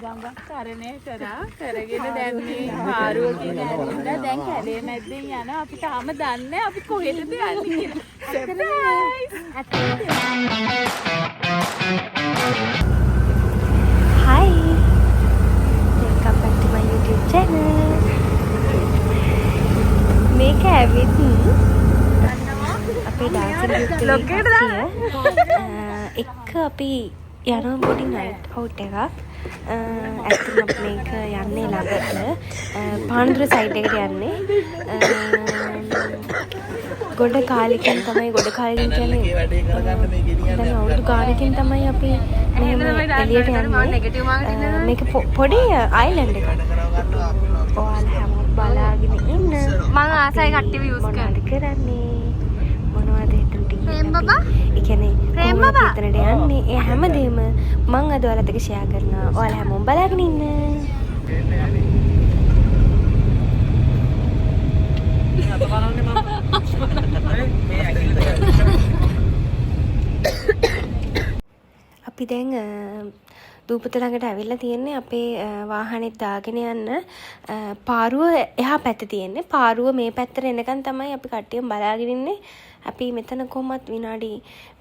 ගඟක් තරණය කරා කරගෙන දැන් මේ පාරුව කියලා ඇවිල්ලා දැන් කැලේ මැද්දෙන් යනවා අපි තාම දන්නේ අපි කොහෙටද යන්නේ කියලා surprise Hi, welcome back to my YouTube channel. මේක ඇවිත් අපේ ඩාන්සින් ගෲප් එක අපි යනවා පොඩි නයිට් අවුට් එකක්. ඇත්තටම අපි මේක යන්නේ ළඟට පානදුර සයිඩ් එකට යන්නේ. ගොඩ කාලෙකින් තමයි කියන්නේ දැන් අවුරුදු ගානකින් තමයි අපි මෙහෙම එළියට යන්නේ. මේක පොඩි අයිලන්ඩ් එකක්. ඔයාලා හැමෝම බලාගෙන ඉන්න. මම ආසයි කට්ටිය views මොනවද කරන්නේ? මොනවද හිතට ප්‍රේම් බබා? ඒ කියන්නේ ප්‍රේම් බබා? හිතට යන්නේ. ඒ හැමදේම මම අද ඔයාලත් එක්ක ෂෙයා කරනවා. ඔයාලා හැමෝම බලාගෙන ඉන්න. අපි දැන් දූපත ළඟට ඇවිල්ලා තියෙන්නේ අපේ වාහනේත් දාගෙන යන්න පාරුව එහා පැත්තේ තියෙන්නේ. පාරුව මේ පැත්තට එනකන් තමයි අපි කට්ටියම බලාගෙන ඉන්නේ. අපි මෙතන කොහොමත් විනාඩි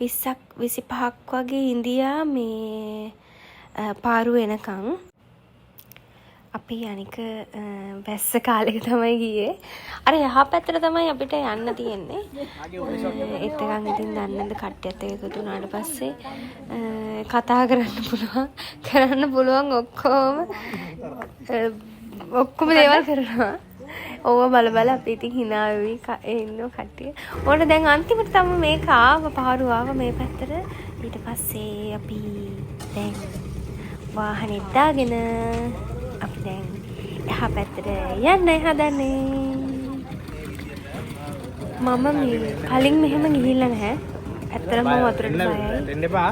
20ක් 25ක් වගේ ඉඳියා මේ පාරුව එනකන්. අපි අනික වැස්ස කාලෙක තමයි ගියේ. අර යහා පැත්තට තමයි අපිට යන්න තියෙන්නේ. එතකන් ඉතින් දන්නද කට්ටියත් එක්ක එකතු වුණාට පස්සේ කතා කරන්න පුළුවන් ඔක්කොම දේවල් කරනවා. ඕව බල අපි ඉතින් hina වෙවි ඉන්නෝ කට්ටිය. ඕන දැන් අන්තිමට තමයි මේක ආව පාරුව ආව මේ පැත්තට. ඊට පස්සේ අපි දැන් වාහනේ දාගෙන අපි දැන් එහා පැත්තට යන්නයි හදන්නේ. මම කලින් මෙහෙම ගිහිල්ලා නැහැ. ඇත්තටම මම වතුරට බයයි. දෙන්න එපා.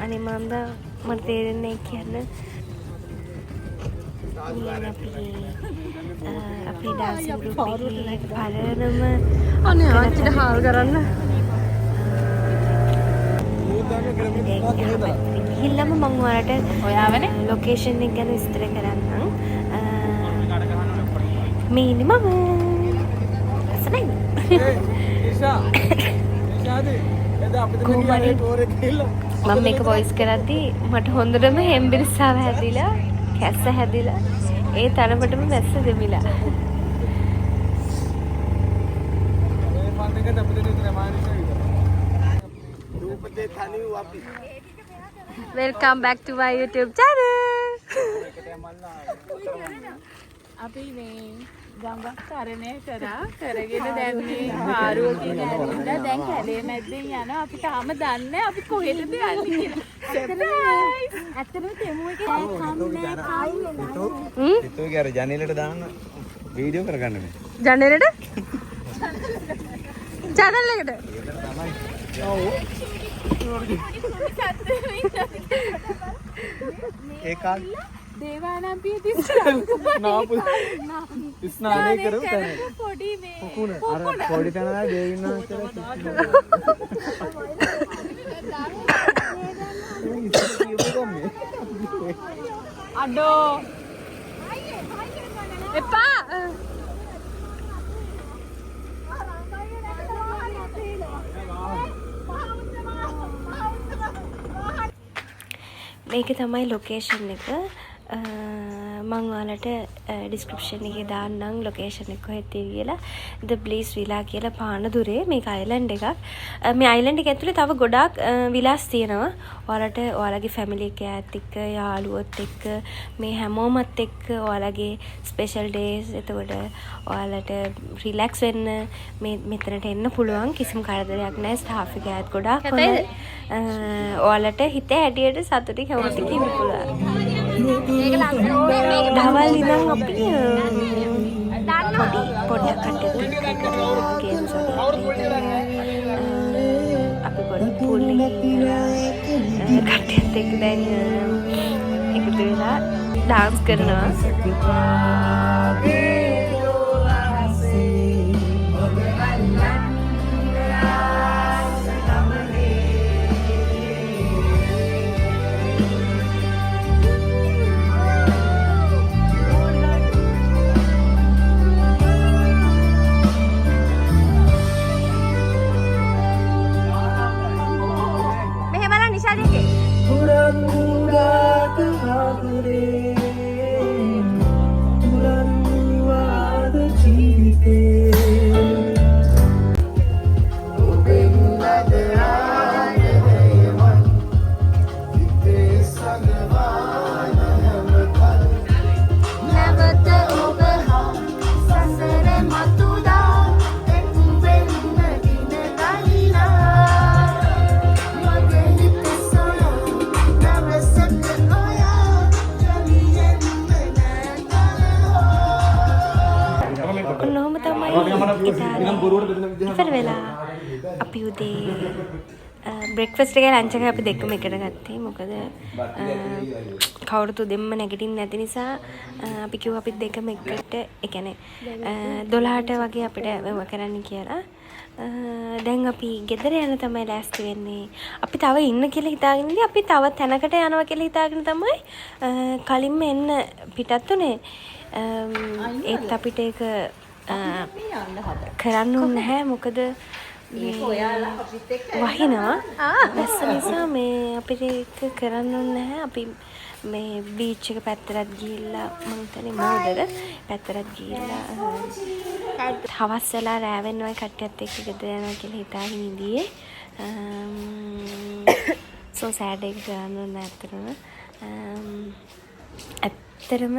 අනේ මන්ද මට තේරෙන්නේ කියන්නේ. අපේ ඩාන්සින් ගෲප් එකේ පළවෙනිම අනේ ආච්චිට හාල් කරන්න. ගිහිල්ලාම මම ඔයාලට ඔයාවනේ ලොකේෂන් එක ගැන විස්තර කරන්නම්. මේ ඉන්නේ මම. අසනයි. මම මේක වොයිස් කරද්දී මට හොඳටම හෙම්බිරිස්සාව හැදිලා කැස්ස හැදිලා ඒ තරමටම වැස්ස දෙමිලා. Welcome back to my YouTube channel. අපි මේ ගඟක් තරණය කරා කරගෙන දැන් මේ පාරුව කියලා ඇවිල්ලා දැන් කැලේ මැද්දෙන් යනවා අපි තාම දන්නේ අපි කොහෙටද යන්නේ කියලා සර්ප්‍රයිස් ඇත්තටම තෙමු එකේ කන්නේ කයි හිතුවේ අර ජනේලට දාන්න වීඩියෝ කරගන්න මේ ජනේලට channel එකට ඔව් ඒකත් දේවානම්පිය තිස්සා නාපු ස්නානය කරමු තැන පොඩි මේ පුකුණ අර පොඩි තැන දෙවින්නා කියලා අඩෝ එපා මේක තමයි ලොකේෂන් එක. මම ඔයාලට ඩිස්ක්‍රිප්ෂන් එකේ දාන්නම් ලොකේෂන් එක කොහෙද කියලා. The Bliss Villa කියලා පානදුරේ මේක අයිලන්ඩ් එකක්. මේ අයිලන්ඩ් එක ඇතුලේ තව ගොඩාක් විලාස් තියෙනවා. ඔයාලට ඔයාලගේ ෆැමිලි එකත් එක්ක යාළුවොත් එක්ක මේ හැමෝමත් එක්ක ඔයාලගේ ස්පෙෂල් ඩේස් එතකොට ඔයාලට රිලැක්ස් වෙන්න මෙතනට එන්න පුළුවන්. කිසිම කරදරයක් නැහැ. ස්ටාෆ් එකත් ගොඩාක් හොඳයි. ඔයාලට හිත හැටියට සතුටින් හැමෝටම ඉන්න පුළුවන්. දවල් ඉඳන් අපි පොඩ්ඩක් කට්ටියත් එක්ක ගේම්ස් අපි පොඩි පූල් එකේ කට්ටියත් එක්ක දැන් එකතු වෙලා ඩාන්ස් කරනවා. ඉතින් වෙලා අපි උදේ බ්‍රෙක්ෆාස්ට් එක ලන්ච් එක අපි දෙකම එකට ගත්තේ. මොකද කවුරුත් දෙන්න නැගිටින්න නැති නිසා අපි කිව්වා අපි දෙකම එකට ඒ කියන්නේ 12ට වගේ අපිට වෙව කරන්න කියලා. දැන් අපි ගෙදර යන තමයි ලෑස්ති වෙන්නේ. අපි තව ඉන්න කියලා හිතාගෙන ඉඳි අපි තව තැනකට යනවා කියලා හිතාගෙන තමයි කලින්ම එන්න පිටත් උනේ. ඒත් අපිට ඒක කරන්න ඕනේ නැහැ. මොකද වහිනවා වැස්ස නිසා මේ අපිට ඒක කරන්න ඕනේ නැහැ. අපි මේ බීච් එක පැත්තට ගිහිල්ලා මම හිතන්නේ මොකදද පැත්තට ගිහිල්ලා හවස් වෙලා රෑ වෙනවා කට්ටියත් එක්ක ගෙදර යනවා කියලා හිතාගෙන ඉඳියේ. සෝ සෑඩ් එක කරන්න ඕනේ ඇත්තටම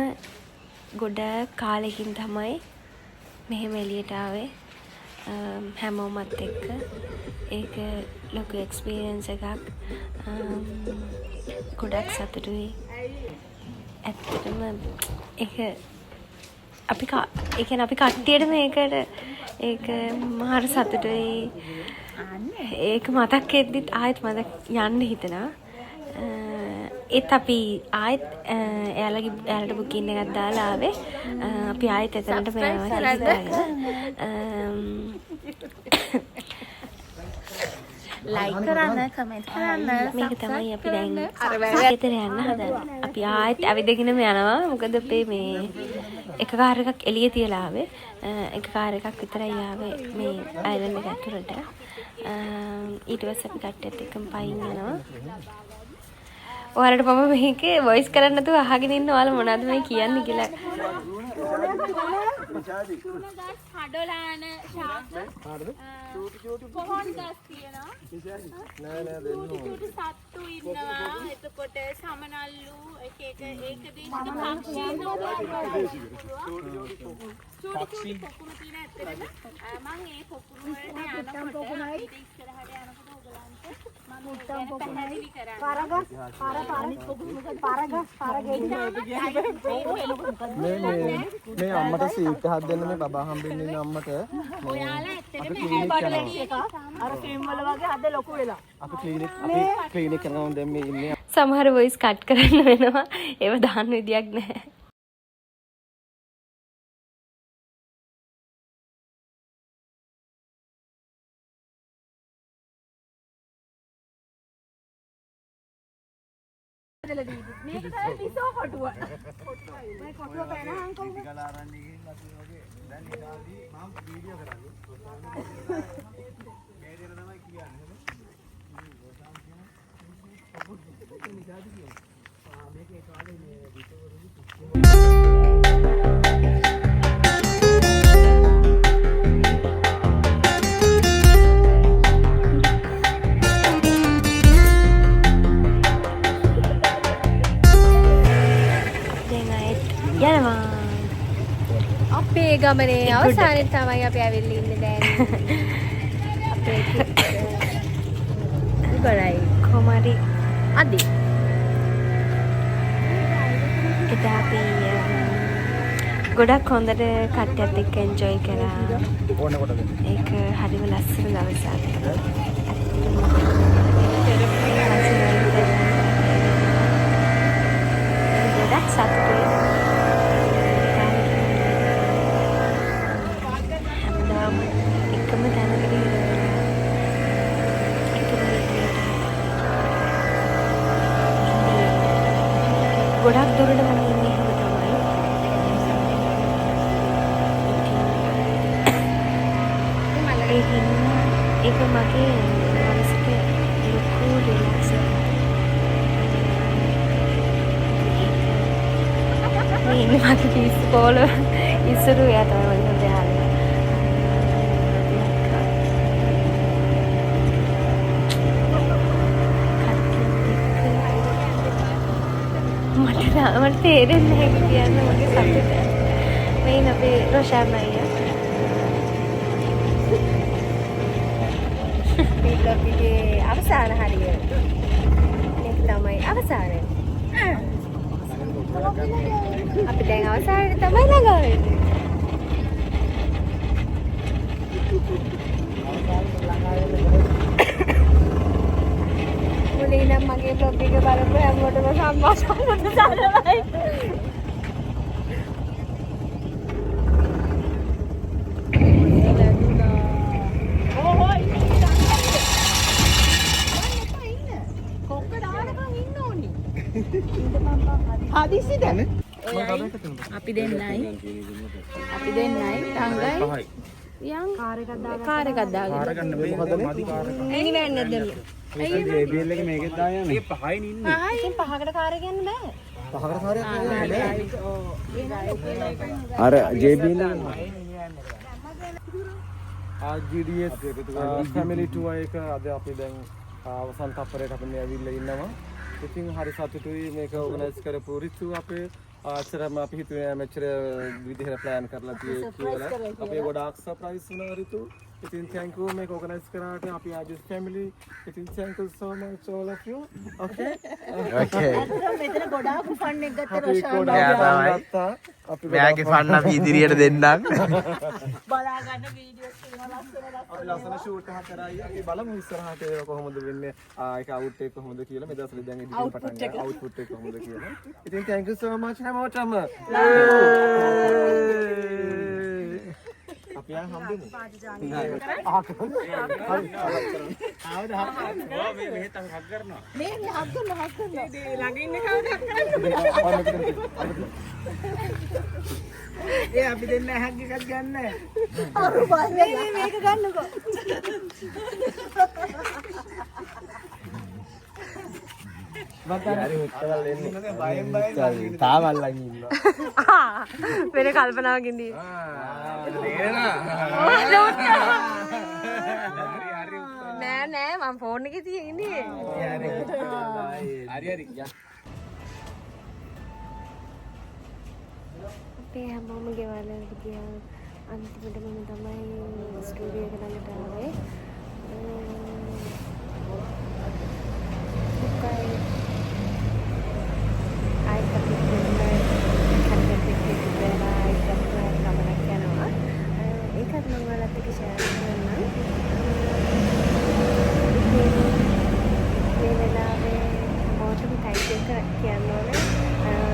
ගොඩ කාලෙකින් තමයි මෙහෙම එළියට ආවේ. හැමෝමත් එක්ක ඒක ලොකු එක්ස්පීරියන්ස් එකක්. ගොඩක් සතුටුයි. ඇත්තටම ඒක අපි කට්ටියට මේකට ඒක මාර සතුටුයි. ඒක මතක් වෙද්දිත් ආයෙත් මතක් යන්න හිතනවා. ඒත් අපි ආයෙත් එයාලට බුකින් එකක් දාලා ආවේ. අපි ආයෙත් එතනට මේවා හිතාගෙන ලයික් කරන්න කමෙන්ට් කරන්න මේක තමයි අපි දැන් ගෙදර යන්න හදන්නේ. අපි ආයෙත් ඇවිදගෙනම යනවා. මොකද අපේ මේ එක කාර් එකක් එළිය තියලා ආවේ. එක කාර් එකක් විතරයි ආවේ මේ අයිලන්ඩ් එක ඇතුළට. ඊට පස්සේ අපි කට්ටියත් එක්කම පයින් යනවා. ඔයාලට මම මේකේ වොයිස් කරන්න නැතුව අහගෙන ඉන්න ඔයාලා මොනවද මේ කියන්නේ කියලා. හඩොලාන ශාක කොහොන් ගස් තියෙනවා. නෑ නෑ දෙන්න ඕනේ. සත්තු ඉන්නවා. එතකොට සමනල්ලු එක ඒකදී පක්ෂීන් පක්ෂී පොකුරු තියෙන ඇත්තටම මම ඒ පොකුරු වලට යනකොට ඉස්සරහට යනකොට මේ අම්මට සීට් එකක් දෙන්න මේ බබා හම්බෙන්න ඉන්න අම්මට අපි ක්ලිනික් කරනවා දැන් මේ ඉන්නේ. සමහර වොයිස් කට් කරන්න වෙනවා. ඒව දාන්න විදියක් නැහැ. මේක තමයි පිසෝ කොටුව. මේ කොටුව පැනහන් කොහොමද? ගලාරන්නේ ගිහින් අපි වගේ දැන් ඉතාලි මම වීඩියෝ කරන්නේ. මේ දේ තමයි කියන්නේ. මේකේ කාලේ මේ යනවා. අපේ ගමනේ අවසානයේ තමයි අපි ඇවිල්ලා ඉන්නේ දැන්. අපේ ඉවරයි. කොහමරි අදි. එදා අපි ගොඩක් හොඳට කට්ටියත් එක්ක එන්ජොයි කරා. ඕන කොට දෙන්න. ඒක හරිම ලස්සන දවසක්. ගොඩක් සතුටුයි. ගොඩක් දුරට මම ඉන්නේ එහෙම තමයි. ඒක මගේ මනසට ලොකු රිලැක්ස් එකක්. මේ මගේ ඉස්කෝල ඉස්සර එයා තමයි මම දැහලා. මට තේරෙන්නේ නැහැ කියන්නේ මගේ සතුට. මේ අපේ රොෂාන් අයියා. මේකේ අවසාන හරිය. මේක තමයි අවසානය. අපි දැන් අවසානයේ තමයි ළඟා වෙන්නේ. මගේ බ්ලොග් එක බලපු හැමෝටම සම්මා සම්බුදු සරණයි. හදිසිද? අපි දෙන්නයි. ටංගයි. යන් කාර් එකක් දාගෙන. ඇනි වෑන් නැද්ද? JBL එක මේකෙත් දායන්නේ. මේ පහයින් ඉන්නේ. ඉතින් පහකට කාර් එක යන්න බෑ. පහකට කාර්යයක් නෑ. අර JBL GDS family tour එක අද අපි දැන් අවසන් තප්පරයට අපි මේ ඇවිල්ලා ඉන්නවා. ඉතින් හරි සතුටුයි මේක ඕගනයිස් කරපු රිතු අපේ ආචරම අපි හිතුවේ මෙච්චර විදිහට ප්ලෑන් කරලා තියෙන්නේ කියලා. අපි ගොඩාක් සර්ප්‍රයිස් වුණා රිතු. ඉතින් thank you මේක ඕගනයිස් කරාට අපි ආජස් family. ඉතින් thank you so much all of you. Okay. මෙතන ගොඩාක් ෆන් එක ගත්ත අපි මෙයාගේ ෆන් අපි ඉදිරියට දෙන්නම්. බලා ගන්න වීඩියෝස් තියෙනවා අපි ලස්සන ෂූට් එකක් කරා. අපි බලමු ඉස්සරහට ඒක කොහොමද වෙන්නේ. ඒක අවුට් එක කොහොමද කියලා. මේ දවස්වල දැන් එඩිටින් පටන් ගන්නවා. අවුට්පුට් එක කොහොමද කියලා. ඉතින් thank you so much හැමෝටම. අපි ආ හම්බෙන්නේ. මේ හක් කරනවා. ළඟ ඉන්න කවුද හක් කරන්නේ? අපි දෙන්න හැක් එකක් ගන්න. මේක ගන්නකෝ. තාවල්ලන් ඉන්නවා. වෙන කල්පනාවකින් දී. නෑ නෑ මම ෆෝන් එකේ තියෙන්නේ. අපේ හැමෝම ගෙවල් වලට ගියා. අන්තිමට මම තමයි ස්ටුඩියෝ එකට ළඟට ආවේ. ඒකත් මම ඔයාලත් එක්ක ෂෙයා කරන්නම්. මේ වෙලාවේ හැමෝටම තෑන්ක්ස් එක කියන්න ඕනේ.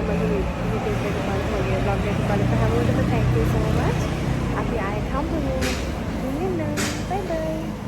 මගේ YouTube එක බලපු මගේ vlog එක බලපු හැමෝටම thank you so much. අපි ආයෙත් හම්බුනේ. බයි බයි.